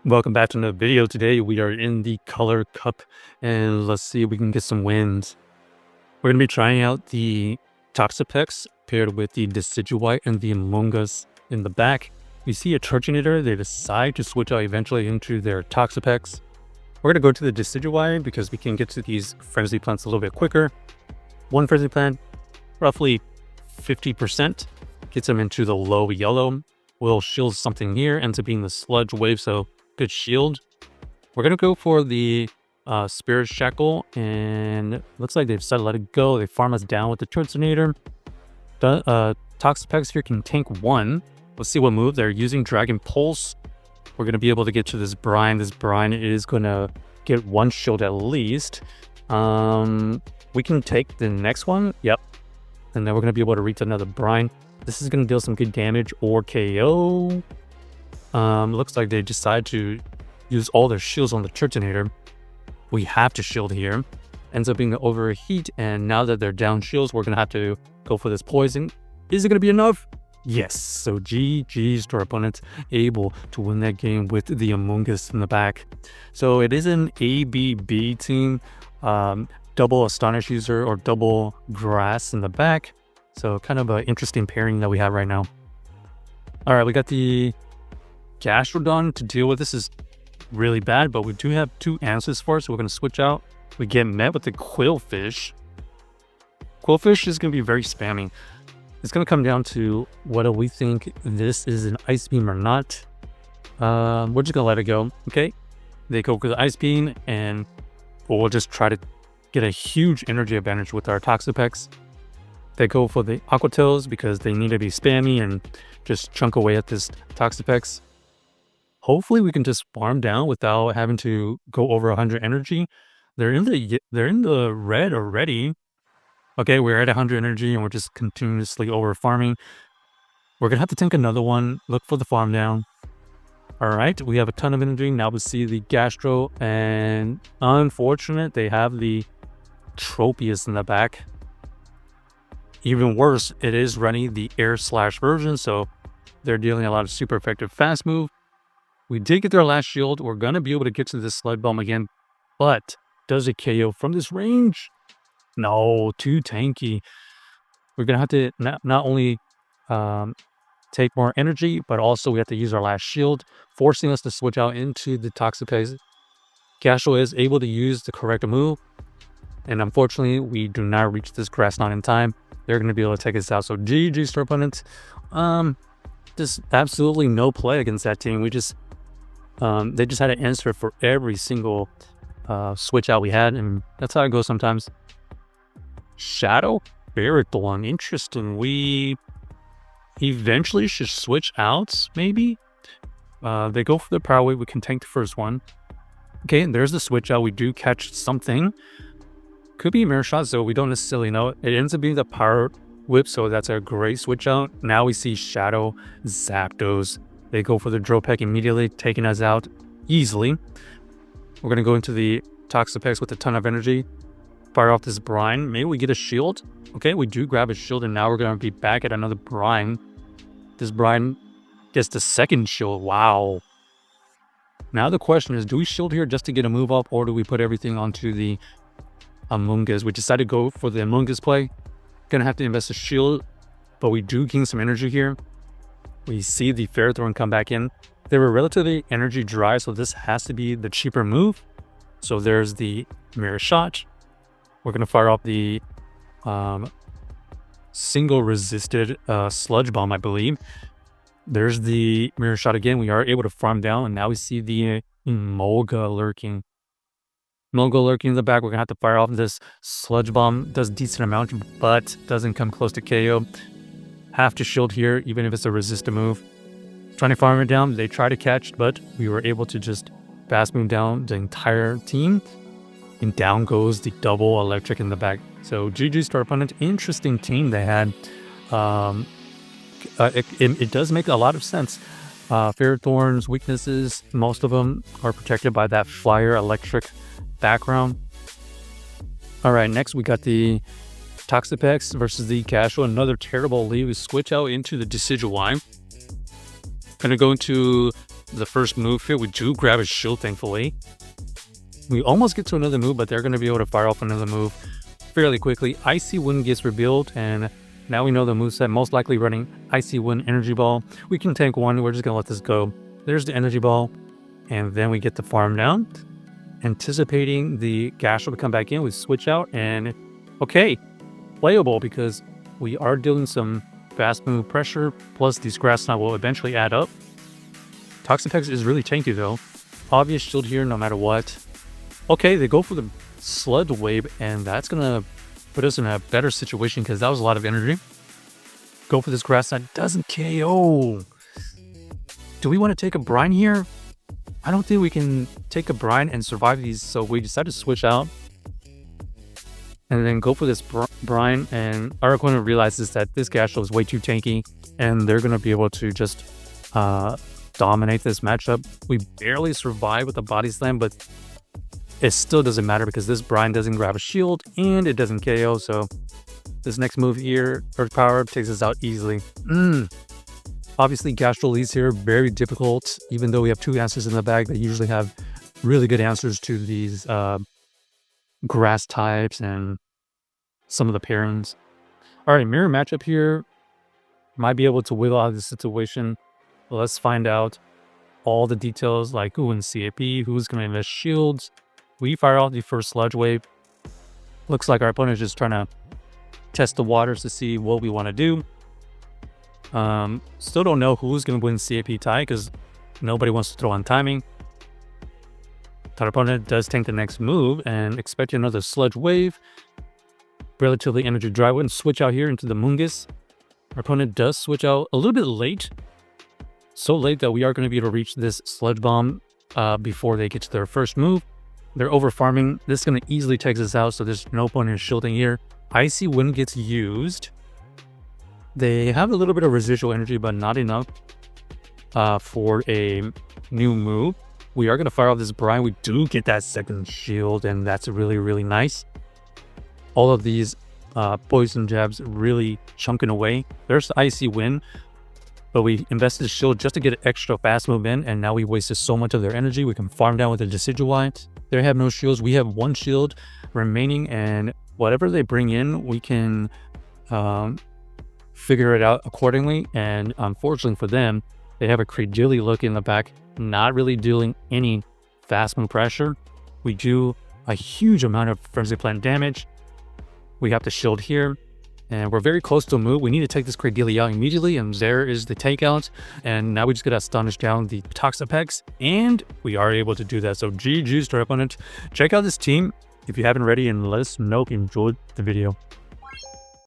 Welcome back to another video. Today we are in the Color Cup and let's see if we can get some wins. We're going to be trying out the Toxapex paired with the Decidueye and the Amoonguss in the back. We see a Turtonator. They decide to switch out eventually into their Toxapex. We're going to go to the Decidueye because we can get to these frenzy plants a little bit quicker. One frenzy plant, roughly 50%, gets them into the low yellow. Will shield something here, ends up being the Sludge Wave, so good shield. We're gonna go for the Spirit Shackle, and looks like they've decided to let it go. They farm us down with the Turtonator. Toxapex here can tank one. Let's see what move they're using. Dragon Pulse. We're gonna be able to get to this brine. This brine is gonna get one shield at least. We can take the next one. Yep. And then we're gonna be able to reach another brine. This is gonna deal some good damage or KO. Looks like they decide to use all their shields on the Turtonator. We have to shield here. Ends up being the overheat, and now that they're down shields, we're gonna have to go for this poison. Is it gonna be enough? Yes. So GG's to our opponent, able to win that game with the Amoonguss in the back. So it is an ABB team, double Astonish user or double grass in the back. So kind of an interesting pairing that we have right now. All right, we got the Gastrodon to deal with. This is really bad, but we do have two answers for it, so we're going to switch out. We get met with the Quillfish. Quillfish is going to be very spammy. It's going to come down to whether we think this is an Ice Beam or not. We're just going to let it go, okay? They go for the Ice Beam, and we'll just try to get a huge energy advantage with our Toxapex. They go for the Aqua Tails because they need to be spammy and just chunk away at this Toxapex. Hopefully we can just farm down without having to go over 100 energy. They're in the red already. Okay, we're at 100 energy and we're just continuously over farming. We're gonna have to tank another one. Look for the farm down. All right, we have a ton of energy. Now we see the Gastro, and unfortunate they have the Tropius in the back. Even worse, it is running the Air Slash version, so they're dealing a lot of super effective fast move. We did get their last shield. We're going to be able to get to this Sludge Bomb again, but does it KO from this range? No, too tanky. We're going to have to not only take more energy, but also we have to use our last shield, forcing us to switch out into the Toxapex. Gastro is able to use the correct move, and unfortunately, we do not reach this Grass Knot in time. They're going to be able to take us out. So GG's to our opponents. Just absolutely no play against that team. We just they just had to answer for every single switch out we had, and that's how it goes sometimes. Shadow Ferrothorn, interesting. We eventually should switch out, maybe. They go for the Power Wave. We can tank the first one. Okay, and there's the switch out. We do catch something. Could be Mirror Shot, so we don't necessarily know. It ends up being the Power Whip, so that's a great switch out. Now we see Shadow Zapdos. They go for the Dropek immediately, taking us out easily. We're going to go into the Toxapex with a ton of energy. Fire off this brine. Maybe we get a shield. Okay, we do grab a shield, and now we're going to be back at another brine. This brine gets the second shield. Wow. Now the question is, do we shield here just to get a move up, or do we put everything onto the Amoonguss? We decided to go for the Amoonguss play. Gonna have to invest a shield, but we do gain some energy here. We see the Ferrothorn come back in. They were relatively energy dry, so this has to be the cheaper move. So there's the Mirror Shot. We're gonna fire off the single resisted Sludge Bomb, I believe. There's the Mirror Shot again. We are able to farm down, and now we see the Molga lurking. Molga lurking in the back. We're gonna have to fire off this Sludge Bomb. Does decent amount, but doesn't come close to KO. Have to shield here, even if it's a resistant move. Trying to farm it down. They try to catch, but we were able to just fast move down the entire team. And down goes the double electric in the back. So GG's to our opponent. Interesting team they had. It does make a lot of sense. Ferrothorn's weaknesses, most of them are protected by that Flyer electric background. All right, next we got the Toxapex versus the Casual. Another terrible lead. We switch out into the Decidueye. Gonna go into the first move here. We do grab a shield, thankfully. We almost get to another move, but they're going to be able to fire off another move fairly quickly. Icy Wind gets revealed, and now we know the moveset, most likely running Icy Wind Energy Ball. We can tank one. We're just going to let this go. There's the Energy Ball, and then we get the farm down. Anticipating the Gastrodon to come back in, we switch out, and okay, playable because we are dealing some fast move pressure, plus these grass knot will eventually add up. Toxapex is really tanky though. Obvious shield here no matter what. Okay, they go for the Sludge Wave, and that's gonna put us in a better situation because that was a lot of energy. Go for this grass knot, doesn't KO. Do we want to take a brine here? I don't think we can take a brine and survive these, so we decided to switch out and then go for this brine, and our opponent realizes that this Gastrodon is way too tanky and they're going to be able to just dominate this matchup. We barely survive with the body slam, but it still doesn't matter because this brine doesn't grab a shield and it doesn't KO, so this next move here, Earth Power, takes us out easily. Obviously, Gastrodon leads here, very difficult, even though we have two answers in the bag that usually have really good answers to these grass types and some of the pairings. All right, mirror matchup here. Might be able to wiggle out of this situation. Let's find out all the details, like who wins CAP, who's going to invest shields. We fire out the first Sludge Wave. Looks like our opponent is just trying to test the waters to see what we want to do. Still don't know who's going to win CAP tie because nobody wants to throw on timing. Our opponent does tank the next move and expect another Sludge Wave. Relatively energy dry. We're going to switch out here into the Amoonguss. Our opponent does switch out a little bit late. So late that we are going to be able to reach this Sludge Bomb before they get to their first move. They're over farming. This is going to easily take us out, so there's no point in shielding here. Icy Wind gets used. They have a little bit of residual energy, but not enough for a new move. We are going to fire off this brine. We do get that second shield, and that's really, really nice. All of these poison jabs really chunking away. There's the Icy Wind, but we invested a shield just to get an extra fast move in, and now we wasted so much of their energy. We can farm down with the Decidueye. They have no shields. We have one shield remaining, and whatever they bring in, we can figure it out accordingly. And unfortunately for them, they have a Credilli look in the back, not really dealing any fast move pressure. We do a huge amount of Frenzy Plant damage. We have the shield here, and we're very close to a move. We need to take this Credilli out immediately, and there is the takeout. And now we just got to astonish down the Toxapex, and we are able to do that. So GG's to our opponent. Check out this team if you haven't already, and let us know if you enjoyed the video.